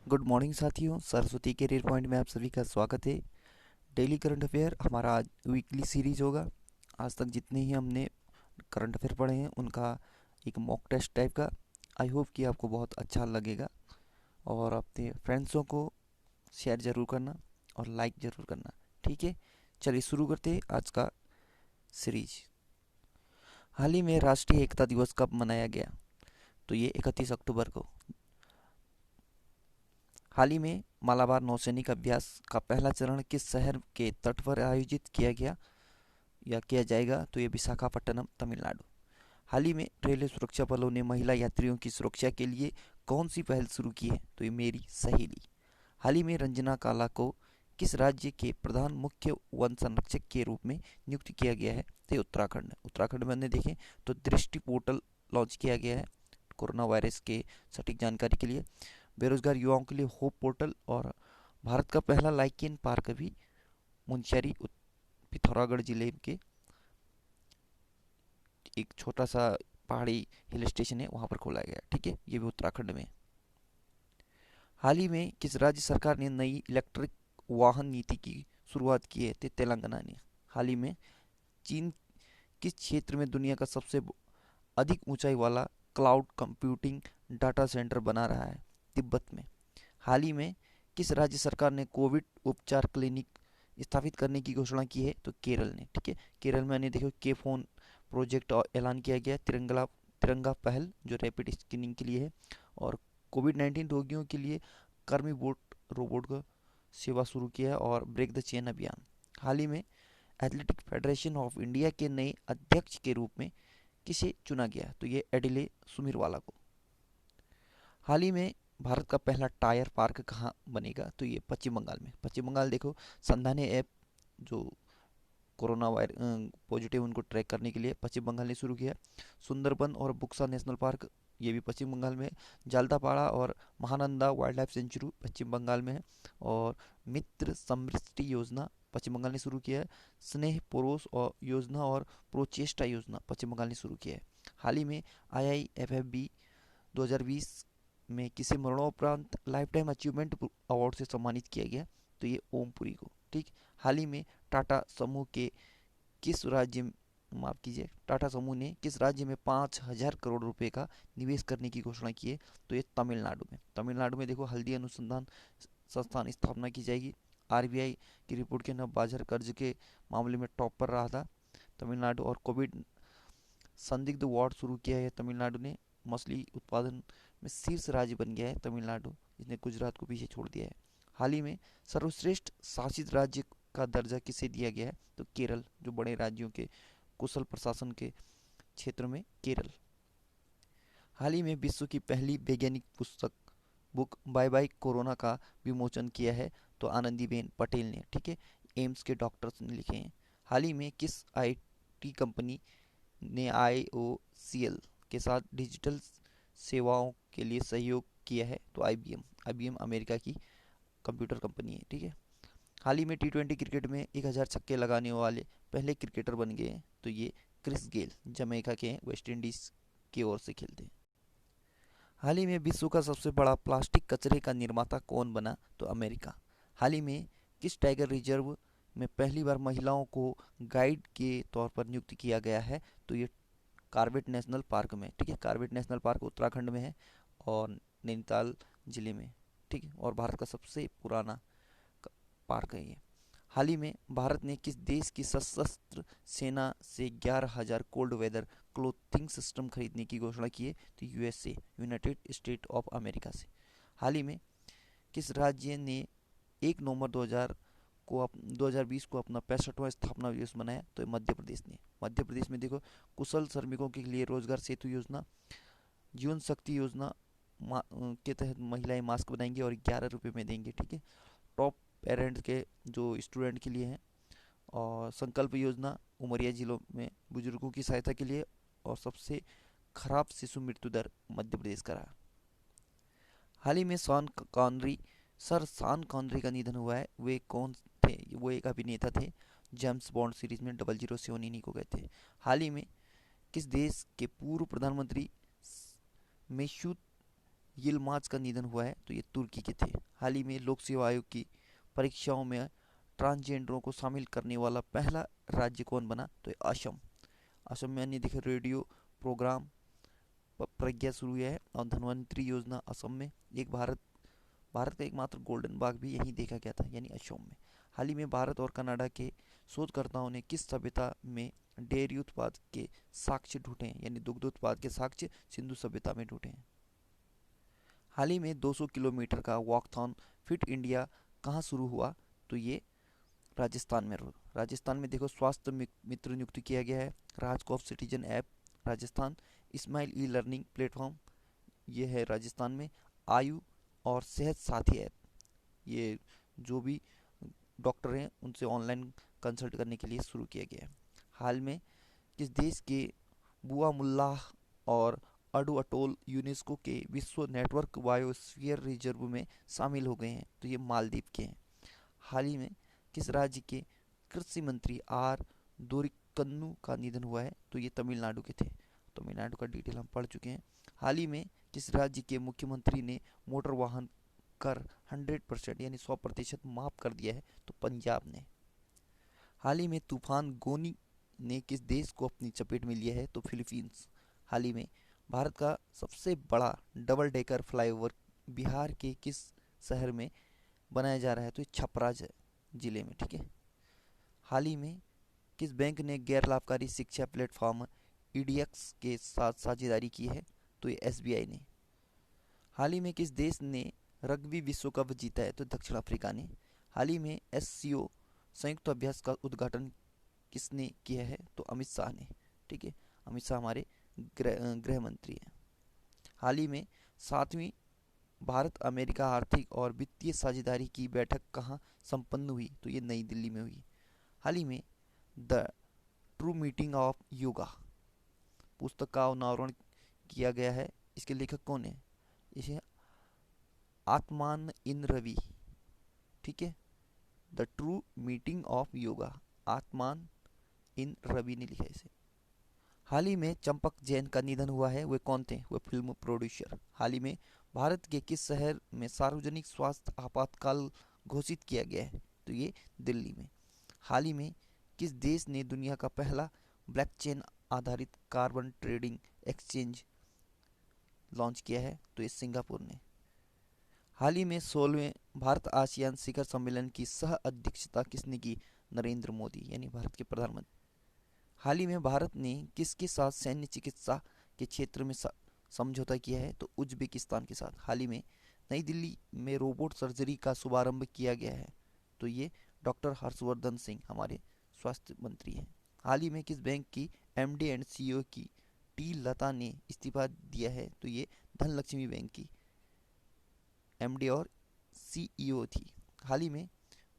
Good morning साथियों, Saraswati career point में आप सभी का स्वागत है। डेली करंट अफेयर हमारा आज वीकली सीरीज होगा। आज तक जितने ही हमने करंट अफेयर पढ़े हैं उनका एक मॉक टेस्ट टाइप का। आई होप कि आपको बहुत अच्छा लगेगा और अपने फ्रेंड्सों को शेयर ज़रूर करना और लाइक ज़रूर करना। ठीक है, चलिए शुरू करते हैं आज का सीरीज। हाल ही में राष्ट्रीय एकता दिवस कब मनाया गया? तो ये 31 अक्टूबर को। हाल ही में मालाबार नौसैनिक अभ्यास का पहला चरण किस शहर के तट पर आयोजित किया गया या किया जाएगा? तो ये विशाखापट्टनम, तमिलनाडु। हाल ही में रेलवे सुरक्षा बलों ने महिला यात्रियों की सुरक्षा के लिए कौन सी पहल शुरू की है? तो ये मेरी सहेली। हाल ही में रंजना काला को किस राज्य के प्रधान मुख्य वन संरक्षक के रूप में नियुक्त किया गया है? तो उत्तराखंड। उत्तराखंड में हमने देखें तो दृष्टि पोर्टल लॉन्च किया गया है कोरोना वायरस के सटीक जानकारी के लिए। बेरोजगार युवाओं के लिए होप पोर्टल और भारत का पहला लाइकेन पार्क भी मुंशियारी पिथौरागढ़ जिले के एक छोटा सा पहाड़ी हिल स्टेशन है वहाँ पर खोला गया। ठीक है, ये भी उत्तराखंड में। हाल ही में किस राज्य सरकार ने नई इलेक्ट्रिक वाहन नीति की शुरुआत की है? तो तेलंगाना ने। हाल ही में चीन किस क्षेत्र में दुनिया का सबसे अधिक ऊंचाई वाला क्लाउड कंप्यूटिंग डाटा सेंटर बना रहा है? तिब्बत में। हाल ही में किस राज्य सरकार ने कोविड उपचार क्लिनिक स्थापित करने की घोषणा की है? तो केरल ने। ठीक है, केरल में देखो के फोन प्रोजेक्ट और ऐलान किया गया। तिरंगा तिरंगा पहल जो रैपिड स्क्रीनिंग के लिए है और कोविड 19 रोगियों के लिए कर्मी बोट रोबोट का सेवा शुरू किया है और ब्रेक द चेन अभियान। हाल ही में एथलेटिक फेडरेशन ऑफ इंडिया के नए अध्यक्ष के रूप में किसे चुना गया? तो ये एडिले सुमिरवाला को। हाल ही में भारत का पहला टायर पार्क कहाँ बनेगा? तो ये पश्चिम बंगाल में। पश्चिम बंगाल देखो, संधाने ऐप जो कोरोना वायरस पॉजिटिव उनको ट्रैक करने के लिए पश्चिम बंगाल ने शुरू किया। सुंदरबन और बुक्सा नेशनल पार्क ये भी पश्चिम बंगाल में है। जालदापाड़ा और महानंदा वाइल्ड लाइफ सेंचुरी पश्चिम बंगाल में है। और मित्र समृष्टि योजना पश्चिम बंगाल ने शुरू किया है। स्नेह परोस और योजना और प्रोचेष्टा योजना पश्चिम बंगाल ने शुरू किया है। हाल ही में IIFFB 2020 में किसे मरणोपरांत लाइफ टाइम अचीवमेंट अवार्ड से सम्मानित किया गया? तो ये ओमपुरी को। ठीक। हाल ही में टाटा समूह के किस राज्य माफ कीजिए टाटा समूह ने किस राज्य में 5,000 करोड़ रुपए का निवेश करने की घोषणा की है? तो ये तमिलनाडु में। तमिलनाडु में देखो हल्दी अनुसंधान संस्थान स्थापना की जाएगी। RBI की रिपोर्ट के न बाजार कर्ज के मामले में टॉप पर रहा था तमिलनाडु। और कोविड संदिग्ध वार्ड शुरू किया है तमिलनाडु ने। मछली उत्पादन में शीर्ष राज्य बन गया है तमिलनाडु, जिसने गुजरात को पीछे छोड़ दिया है। हाल ही में सर्वश्रेष्ठ शासित राज्य का दर्जा किसे दिया गया है? तो केरल, जो बड़े राज्यों के कुशल प्रशासन के क्षेत्र में केरल। हाल ही में विश्व की पहली वैज्ञानिक पुस्तक बुक बाय बाय कोरोना का विमोचन किया है तो आनंदीबेन पटेल ने। ठीक है, एम्स के डॉक्टर्स ने लिखे हैं। हाल ही में किस IT कंपनी ने IOCL के साथ डिजिटल सेवाओं के लिए सहयोग किया है? तो IBM अमेरिका की कंप्यूटर कंपनी है। ठीक है, हाल ही में T20 क्रिकेट में 1,000 छक्के लगाने वाले पहले क्रिकेटर बन गए हैं तो ये क्रिस गेल, जमैका के हैं, वेस्ट इंडीज की ओर से खेलते हैं। हाल ही में विश्व का सबसे बड़ा प्लास्टिक कचरे का निर्माता कौन बना? तो अमेरिका। हाल ही में किस टाइगर रिजर्व में पहली बार महिलाओं को गाइड के तौर पर नियुक्त किया गया है? तो ये कार्बेट नेशनल पार्क में। ठीक है, कार्बेट नेशनल पार्क उत्तराखंड में है और नैनीताल जिले में। ठीक है, और भारत का सबसे पुराना पार्क है ये। हाल ही में भारत ने किस देश की सशस्त्र सेना से 11,000 कोल्ड वेदर क्लोथिंग सिस्टम खरीदने की घोषणा की है? तो USA, United state of America से। हाल ही में किस राज्य ने 1 नवंबर 2020 को अपना 65वां स्थापना दिवस मनाया? तो मध्य प्रदेश ने। मध्य प्रदेश में देखो कुशल श्रमिकों के लिए रोजगार सेतु योजना, जीवन शक्ति योजना के तहत महिलाएं मास्क बनाएंगी और 11 रुपये में देंगे। ठीक है, टॉप पेरेंट्स के जो स्टूडेंट के लिए हैं। और संकल्प योजना उमरिया जिलों में बुजुर्गों की सहायता के लिए। और सबसे खराब शिशु मृत्यु दर मध्य प्रदेश का रहा। हाल ही में सर शॉन कॉनरी का निधन हुआ है। वे कौन थे? वो एक अभिनेता थे, जेम्स बॉन्ड सीरीज में 007 इन्हीं को कहते हैं। हाल ही में किस देश के पूर्व प्रधानमंत्री मेसूत यिल्माज का निधन हुआ है, तो ये तुर्की के थे। हाल ही में लोक सेवा आयोग की परीक्षाओं में ट्रांसजेंडरों को शामिल करने वाला पहला राज्य कौन बना, तो ये असम। असम में अन्य देखिए रेडियो प्रोग्राम प्रज्ञा शुरू हुआ है, और धन्वंतरी योजना असम में। एक भारत भारत का एकमात्र गोल्डन बाग भी यहीं देखा गया था, यानी असम में। हाल ही में भारत और कनाडा के शोधकर्ताओं ने किस सभ्यता में डेयरी उत्पाद के साक्ष्य ढूंढे हैं, यानी दुग्ध उत्पाद के साक्ष्य सिंधु सभ्यता में ढूंढे हैं। हाल ही में 200 किलोमीटर का वॉकथॉन फिट इंडिया कहाँ शुरू हुआ, तो ये राजस्थान में। राजस्थान में देखो स्वास्थ्य मित्र नियुक्त किया गया है। RajCop citizen app Rajasthan. Smile e learning platform ये है राजस्थान में। आयु और सेहत साथी ऐप, ये जो भी डॉक्टर हैं उनसे ऑनलाइन कंसल्ट करने के लिए शुरू किया गया है। हाल में किस देश के बुआ मुल्लाह और अडू अटोल यूनेस्को के विश्व नेटवर्क बायोस्फीयर रिजर्व में शामिल हो गए हैं, तो ये मालदीव के हैं। हाल ही में किस राज्य के कृषि मंत्री आर दोरिकन्नू का निधन हुआ है, तो ये तमिलनाडु के थे। तमिलनाडु का डिटेल हम पढ़ चुके हैं। हाल ही में किस राज्य के मुख्यमंत्री ने मोटर वाहन कर 100% यानी 100% माफ कर दिया है, तो पंजाब ने। हाल ही में तूफान गोनी ने किस देश को अपनी चपेट में लिया है, तो फिलीपींस। हाल ही में भारत का सबसे बड़ा डबल डेकर फ्लाईओवर बिहार के किस शहर में बनाया जा रहा है, तो ये छपरा जिले में, ठीक है। हाल ही में किस बैंक ने गैर लाभकारी शिक्षा प्लेटफॉर्म ईडीएक्स के साथ साझेदारी की है, तो ये एसबीआई ने। हाल ही में किस देश ने रग्बी विश्व कप जीता है, तो दक्षिण अफ्रीका ने। हाल ही में एससीओ संयुक्त अभ्यास का उद्घाटन किसने किया है, तो अमित शाह ने, ठीक है। अमित शाह हमारे गृह मंत्री हैं। हाल ही में 7वीं भारत अमेरिका आर्थिक और वित्तीय साझेदारी की बैठक कहाँ संपन्न हुई, तो ये नई दिल्ली में हुई। हाल ही में the true meeting of yoga पुस्तक का अनावरण किया गया है। इसके लेखक कौन है, इसे आत्मान इन रवि, ठीक है। The true meeting of yoga, आत्मान इन रवि ने लिखा है इसे। हाल ही में चंपक जैन का निधन हुआ है, वे कौन थे, वे फिल्म प्रोड्यूसर। हाल ही में भारत के किस शहर में सार्वजनिक स्वास्थ्य आपातकाल घोषित किया गया है, तो ये दिल्ली में। हाल ही में किस देश ने दुनिया का पहला ब्लॉकचेन आधारित कार्बन ट्रेडिंग एक्सचेंज लॉन्च किया है, तो ये सिंगापुर ने। हाल ही में 16वें भारत आसियान शिखर सम्मेलन की सह अध्यक्षता किसने की, नरेंद्र मोदी, यानी भारत के प्रधानमंत्री। हाल ही में भारत ने किसके साथ सैन्य चिकित्सा के क्षेत्र में समझौता किया है, तो उज्बेकिस्तान के साथ। हाल ही में नई दिल्ली में रोबोट सर्जरी का शुभारंभ किया गया है, तो ये डॉक्टर हर्षवर्धन सिंह हमारे स्वास्थ्य मंत्री हैं। हाल ही में किस बैंक की एमडी एंड सीईओ की टी लता ने इस्तीफा दिया है, तो ये धनलक्ष्मी बैंक की एमडी और सीईओ थी। हाल ही में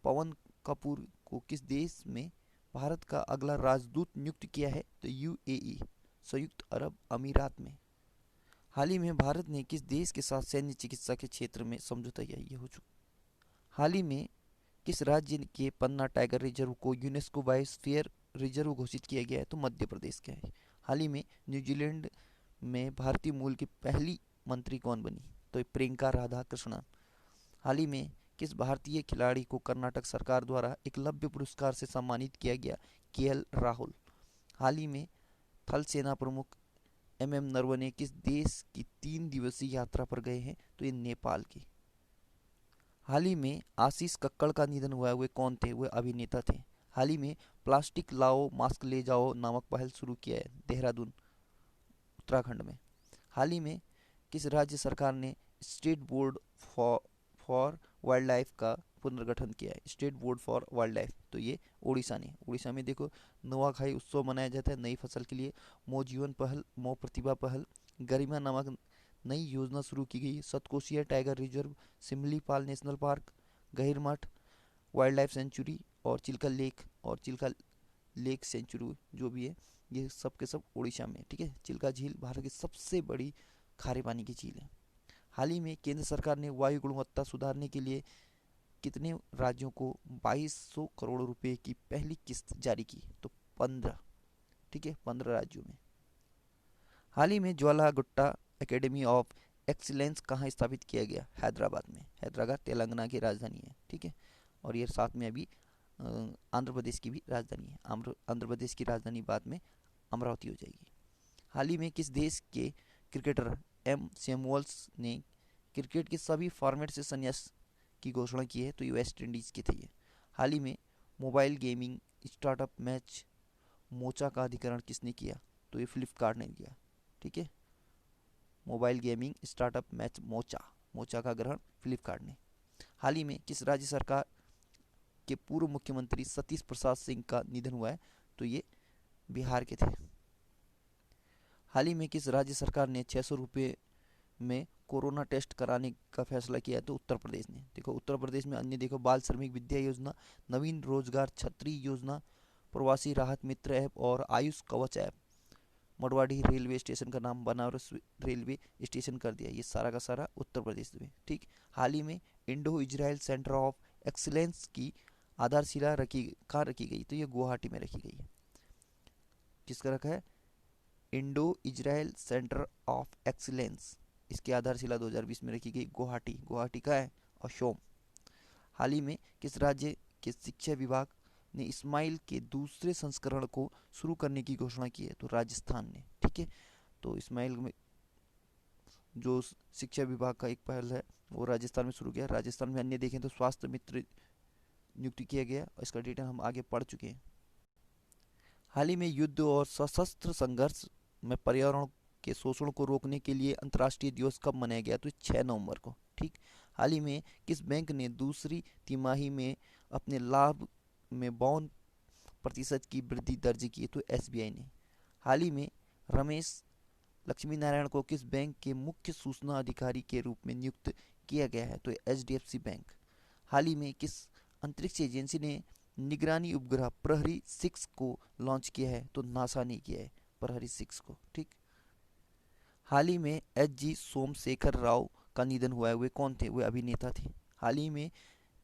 पवन कपूर को किस देश में भारत का अगला राजदूत नियुक्त किया है, तो यूएई, संयुक्त अरब अमीरात में। हाल ही में भारत ने किस देश के साथ सैन्य चिकित्सा के क्षेत्र में समझौता किया, ये हो चुका। हाल ही में किस राज्य के पन्ना टाइगर रिजर्व को यूनेस्को बायोस्फीयर रिजर्व घोषित किया गया है, तो मध्य प्रदेश का है। हाल ही में न्यूजीलैंड में भारतीय मूल की पहली मंत्री कौन बनी, तो ये प्रियंका राधा कृष्णन। हाल ही में किस भारतीय खिलाड़ी को कर्नाटक सरकार द्वारा एकलव्य पुरस्कार से सम्मानित किया गया, केएल राहुल। हाल ही में थल सेना प्रमुख एमएम नरवणे किस देश की 3 दिवसीय यात्रा पर गए हैं, तो ये नेपाल की। हाल ही में आशीष कक्कड़ का निधन हुआ है, वे कौन थे, वे अभिनेता थे। हाल ही में प्लास्टिक लाओ मास्क ले जाओ नामक पहल शुरू किया है देहरादून उत्तराखंड में। हाल ही में किस राज्य सरकार ने state board for wild life का पुनर्गठन किया है, state board for wild life, तो ये उड़ीसा ने। उड़ीसा में देखो नुआखाई उत्सव मनाया जाता है नई फसल के लिए। मो जीवन पहल, मो प्रतिभा पहल, गरिमा नामक नई योजना शुरू की गई। Satkosia tiger reserve, Similipal national park, Gahirmatha wildlife sanctuary और चिल्का लेक सेंचुरी जो भी है, ये सब के सब उड़ीसा में, ठीक है। चिल्का झील भारत की सबसे बड़ी खारे पानी की झील है। हाल ही में केंद्र सरकार ने वायु गुणवत्ता सुधारने के लिए कितने राज्यों को 2200 करोड़ रुपए की पहली किस्त जारी की, तो 15, ठीक है, 15 राज्यों में। हाल ही में ज्वाला गुट्टा एकेडमी ऑफ एक्सीलेंस कहाँ स्थापित किया गया? हैदराबाद में। हैदराबाद तेलंगाना की राजधानी है, ठीक है। और ये साथ में अभी अ, आंध्र प्रदेश की भी राजधानी है। आंध्र प्रदेश की राजधानी बाद में अमरावती हो जाएगी। हाल ही में किस देश के क्रिकेटर एम सैमुअल्स ने क्रिकेट के सभी फॉर्मेट से संन्यास की घोषणा की है? तो ये वेस्ट इंडीज़ के थे ये। हाल ही में mobile gaming startup match mocha का अधिग्रहण किसने किया? तो ये फ्लिपकार्ट ने किया, ठीक है। Mobile gaming startup match mocha, mocha का ग्रहण फ्लिपकार्ट ने। हाल ही में किस राज्य सरकार के पूर्व मुख्यमंत्री सतीश प्रसाद सिंह का निधन हुआ है? तो ये बिहार के थे। हाल ही में किस राज्य सरकार ने 600 रुपये में कोरोना टेस्ट कराने का फैसला किया है? तो उत्तर प्रदेश ने। देखो उत्तर प्रदेश में अन्य देखो बाल श्रमिक विद्या योजना, नवीन रोजगार छत्री योजना, प्रवासी राहत मित्र ऐप और आयुष कवच ऐप। मडवाडी रेलवे स्टेशन का नाम बनारस रेलवे स्टेशन कर दिया, ये सारा का सारा उत्तर प्रदेश में, ठीक। हाल ही में Indo Israel centre of excellence की आधारशिला रखी कहाँ रखी गई? तो ये गुवाहाटी में रखी गई है। किसका रखा है? Indo Israel centre of excellence, इसकी आधारशिला 2020 में रखी गई गुवाहाटी। गुवाहाटी का है असोम। हाल ही में किस राज्य के शिक्षा विभाग ने इस्माइल के दूसरे संस्करण को शुरू करने की घोषणा की है? तो राजस्थान ने, ठीक है। तो इस्माइल में जो शिक्षा विभाग का एक पहल है वो राजस्थान में शुरू किया। राजस्थान में अन्य देखें तो स्वास्थ्य मित्र नियुक्त किया गया, इसका डिटेल हम आगे पढ़ चुके हैं। हाल ही में युद्ध और सशस्त्र संघर्ष में पर्यावरण के शोषण को रोकने के लिए अंतर्राष्ट्रीय दिवस कब मनाया गया? तो 6 नवंबर को, ठीक। हाल ही में किस बैंक ने दूसरी तिमाही में अपने लाभ में 52% की वृद्धि दर्ज की? तो एसबीआई ने। हाल ही में रमेश लक्ष्मी नारायण को किस बैंक के मुख्य सूचना अधिकारी के रूप में नियुक्त किया गया है? तो एचडीएफसी बैंक। हाल ही में किस अंतरिक्ष एजेंसी ने निगरानी उपग्रह प्रहरी 6 को लॉन्च किया है? तो नासा ने किया है प्रहरी 6 को, ठीक। हाल ही में एच जी सोमशेखर राव का निधन हुआ है, वे कौन थे? वे अभिनेता थे। हाल ही में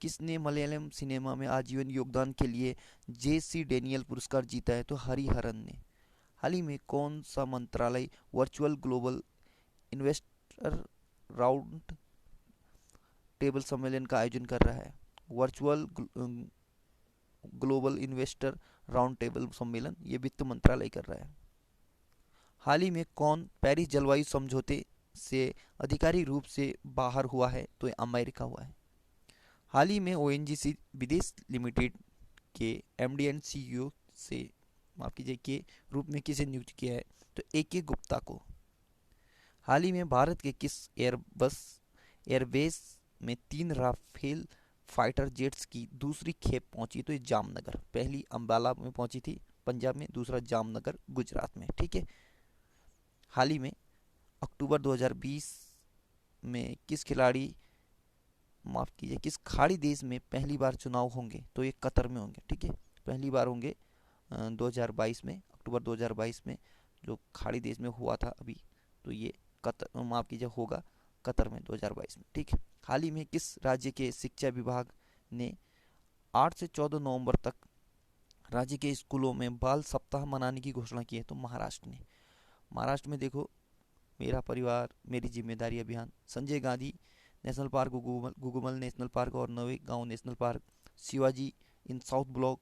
किसने मलयालम सिनेमा में आजीवन योगदान के लिए जे सी डेनियल पुरस्कार जीता है? तो हरिहरन ने। हाल ही में कौन सा मंत्रालय virtual global investor round table सम्मेलन का आयोजन कर रहा है? Virtual global investor round table सम्मेलन ये वित्त मंत्रालय कर रहा है। हाल ही में कौन पेरिस जलवायु समझौते से आधिकारिक रूप से बाहर हुआ है? तो अमेरिका हुआ है। हाल ही में ओएनजीसी विदेश लिमिटेड के एमडी एंड सीईओ से माफ कीजिए के रूप में किसे नियुक्त किया है? तो ए के गुप्ता को। हाल ही में भारत के किस एयरबेस में 3 राफेल फाइटर जेट्स की दूसरी खेप पहुंची? तो ये जामनगर, पहली अंबाला में पहुंची थी पंजाब में, दूसरा जामनगर गुजरात में, ठीक है। हाल ही में अक्टूबर 2020 में किस खिलाड़ी माफ कीजिए किस खाड़ी देश में पहली बार चुनाव होंगे? तो ये कतर में होंगे, ठीक है। पहली बार होंगे 2022 में, अक्टूबर 2022 में जो खाड़ी देश में हुआ था अभी, तो ये कतर माफ कीजिए होगा कतर में 2022 में, ठीक है। हाल ही में किस राज्य के शिक्षा विभाग ने 8 से 14 नवंबर तक राज्य के स्कूलों में बाल सप्ताह मनाने की घोषणा की है? तो महाराष्ट्र ने। महाराष्ट्र में देखो मेरा परिवार मेरी जिम्मेदारी अभियान, Sanjay Gandhi national park, Gugamal national park और Navegaon national park, Shivaji in south block,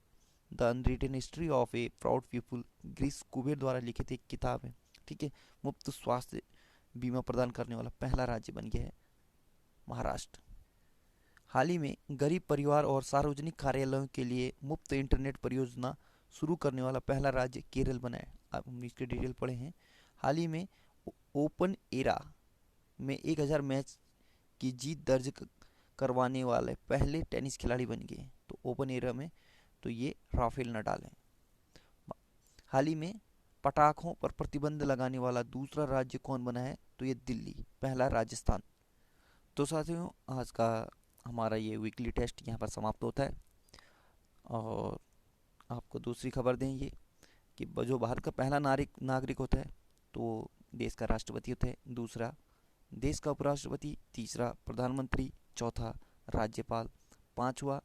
the unwritten history of a proud people, Girish Kuber द्वारा लिखित एक किताब है, ठीक है। मुफ्त स्वास्थ्य बीमा प्रदान करने वाला पहला राज्य बन गया है महाराष्ट्र। हाल ही में गरीब परिवार और सार्वजनिक कार्यालयों के लिए मुफ्त इंटरनेट परियोजना शुरू करने वाला पहला राज्य केरल बना है। अब हम इसके डिटेल पढ़े हैं। हाल ही में ओपन एरा में 1000 मैच की जीत दर्ज करवाने वाले पहले टेनिस खिलाड़ी बन गए, तो ओपन एरा में तो ये राफेल नडाल हैं। हाल ही में पटाखों पर प्रतिबंध लगाने वाला दूसरा राज्य कौन बना है? तो ये दिल्ली, पहला राजस्थान। तो साथियों आज का हमारा ये वीकली टेस्ट यहाँ पर समाप्त होता है। और आपको दूसरी खबर दें ये कि जो भारत का पहला नागरिक होता है तो देश का राष्ट्रपति होता है, दूसरा देश का उपराष्ट्रपति, तीसरा प्रधानमंत्री, चौथा राज्यपाल, पांचवा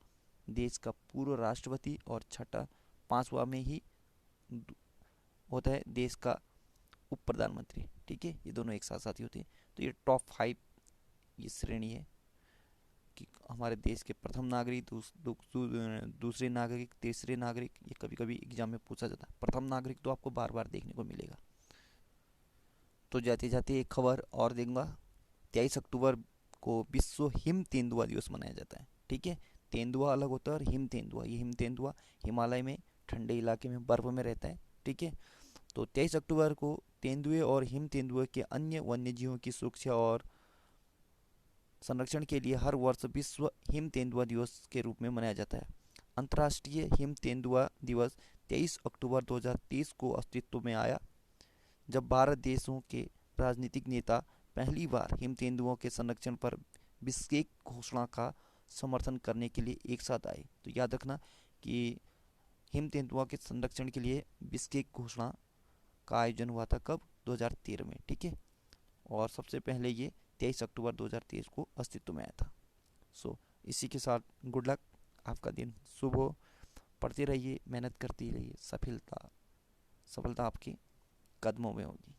देश का पूर्व राष्ट्रपति और छठा पांचवा में ही होता है देश का उप प्रधानमंत्री, ठीक है। ये दोनों एक साथ साथ ही होते हैं। तो ये टॉप 5 ये श्रेणी है कि हमारे देश के प्रथम नागरिक, दूसरे नागरिक, तीसरे नागरिक, ये कभी कभी एग्जाम में पूछा जाता है। प्रथम नागरिक तो आपको बार बार देखने को मिलेगा। तो जाते जाते एक खबर और दूंगा। 23 अक्टूबर को विश्व हिम तेंदुआ दिवस मनाया जाता है। ठीक है, तेंदुआ अलग होता है और हिम तेंदुआ, ये हिम तेंदुआ हिमालय में ठंडे इलाके में बर्फ में रहता है। ठीक है, तो 23 अक्टूबर को तेंदुए और हिम तेंदुए के अन्य वन्य जीवों की सुरक्षा और संरक्षण के लिए हर वर्ष विश्व हिम तेंदुआ दिवस के रूप में मनाया जाता है। अंतर्राष्ट्रीय हिम तेंदुआ दिवस 23 अक्टूबर 2023 को अस्तित्व में आया, जब भारत देशों के राजनीतिक नेता पहली बार हिम तेंदुओं के संरक्षण पर बिस्केक घोषणा का समर्थन करने के लिए एक साथ आए। तो याद रखना कि हिम तेंदुआ के संरक्षण के लिए बिस्केक घोषणा का आयोजन हुआ था कब? 2013 में। ठीक है, और सबसे पहले ये 23 अक्टूबर 2023 को अस्तित्व में आया था। सो इसी के साथ गुड लक, आपका दिन शुभ हो। पढ़ते रहिए, मेहनत करते रहिए, सफलता आपके कदमों में होगी।